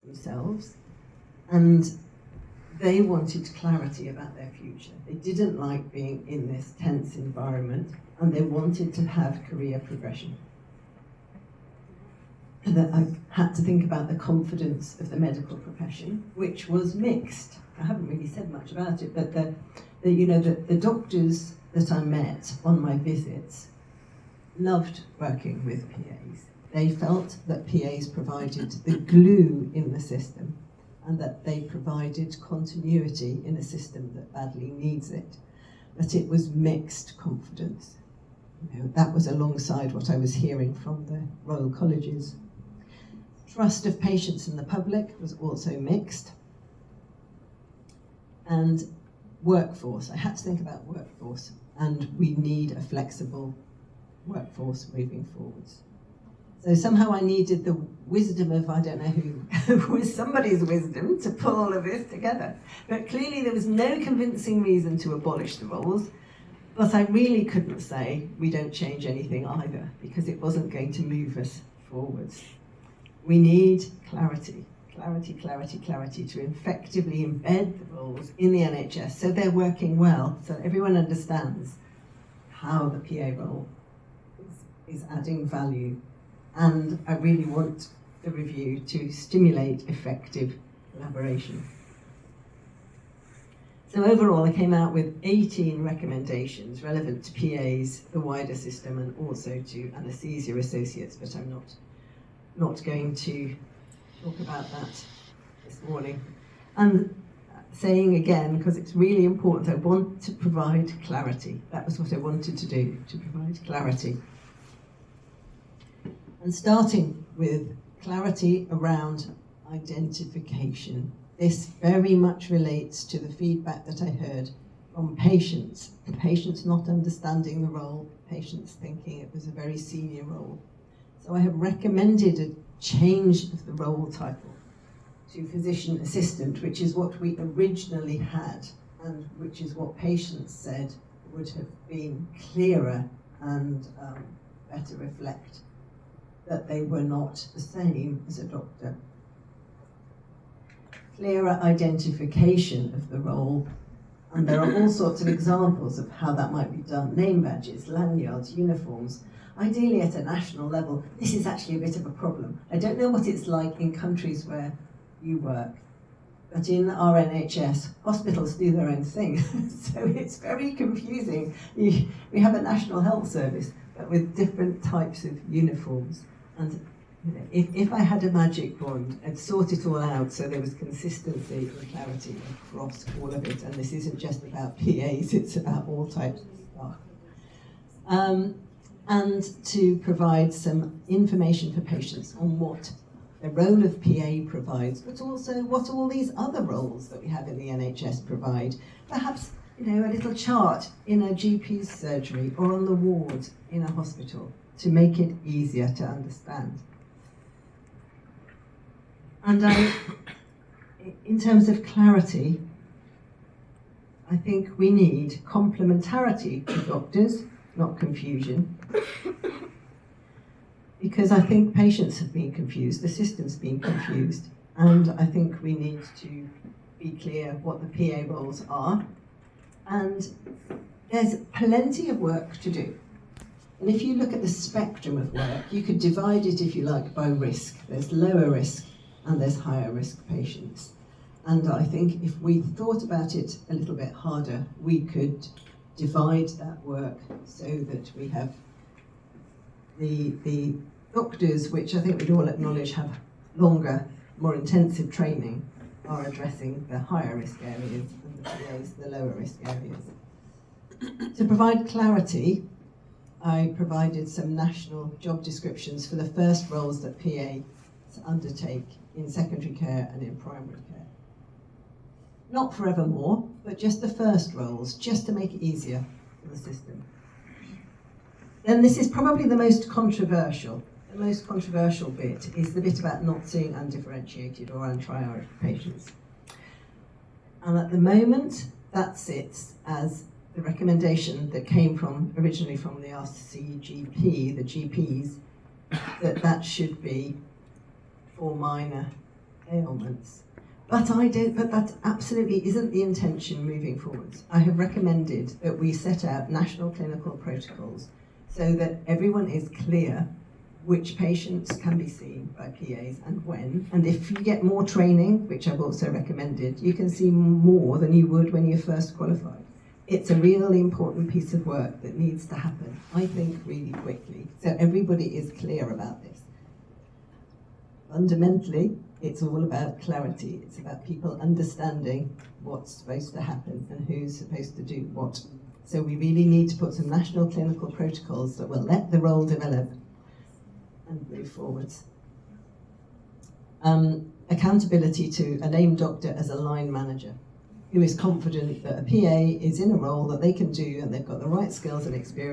themselves, and they wanted clarity about their future. They didn't like being in this tense environment, and they wanted to have career progression. And that I had to think about the confidence of the medical profession, which was mixed. I haven't really said much about it, but the doctors that I met on my visits loved working with PAs. They felt that PAs provided the glue in the system, and that they provided continuity in a system that badly needs it. But it was mixed confidence. That was alongside what I was hearing from the Royal Colleges. Trust of patients and the public was also mixed. And workforce, I had to think about workforce, and we need a flexible workforce moving forwards. So somehow I needed the wisdom of, I don't know who, was somebody's wisdom to pull all of this together. But clearly there was no convincing reason to abolish the roles, but I really couldn't say we don't change anything either, because it wasn't going to move us forwards. We need clarity, clarity, clarity, clarity to effectively embed the roles in the NHS so they're working well, so everyone understands how the PA role is adding value. And I really want the review to stimulate effective collaboration. So overall, I came out with 18 recommendations relevant to PAs, the wider system, and also to anaesthesia associates, but I'm not going to talk about that this morning. And saying again, because it's really important, I want to provide clarity. That was what I wanted to do, to provide clarity. And starting with clarity around identification. This very much relates to the feedback that I heard from patients. The patients not understanding the role, patients thinking it was a very senior role. So I have recommended a change of the role title to physician assistant, which is what we originally had, and which is what patients said would have been clearer and better reflect that they were not the same as a doctor. Clearer identification of the role, and there are all sorts of examples of how that might be done. Name badges, lanyards, uniforms, ideally at a national level. This is actually a bit of a problem. I don't know what it's like in countries where you work, but in our NHS, hospitals do their own thing, so it's very confusing. We have a National Health Service, but with different types of uniforms. And if I had a magic wand, I'd sort it all out so there was consistency and clarity across all of it. And this isn't just about PAs, it's about all types of staff. And to provide some information for patients on what the role of PA provides, but also what all these other roles that we have in the NHS provide. Perhaps, a little chart in a GP's surgery or on the ward in a hospital, to make it easier to understand. And in terms of clarity, I think we need complementarity to doctors, not confusion. Because I think patients have been confused, the system's been confused, and I think we need to be clear what the PA roles are. And there's plenty of work to do. And if you look at the spectrum of work, you could divide it, if you like, by risk. There's lower risk and there's higher risk patients. And I think if we thought about it a little bit harder, we could divide that work so that we have the doctors, which I think we'd all acknowledge have longer, more intensive training, are addressing the higher risk areas, and the PAs, the lower risk areas. To provide clarity, I provided some national job descriptions for the first roles that PAs undertake in secondary care and in primary care. Not forevermore, but just the first roles, just to make it easier for the system. Then this is probably the most controversial. The most controversial bit is the bit about not seeing undifferentiated or untriaged patients. And at the moment, that sits as the recommendation that came originally from the RCGP, the GPs, that should be for minor ailments. But that absolutely isn't the intention moving forwards. I have recommended that we set out national clinical protocols so that everyone is clear which patients can be seen by PAs and when. And if you get more training, which I've also recommended, you can see more than you would when you first qualified. It's a really important piece of work that needs to happen, I think, really quickly. So everybody is clear about this. Fundamentally, it's all about clarity. It's about people understanding what's supposed to happen and who's supposed to do what. So we really need to put some national clinical protocols that will let the role develop and move forwards. Accountability to a named doctor as a line manager who is confident that a PA is in a role that they can do and they've got the right skills and experience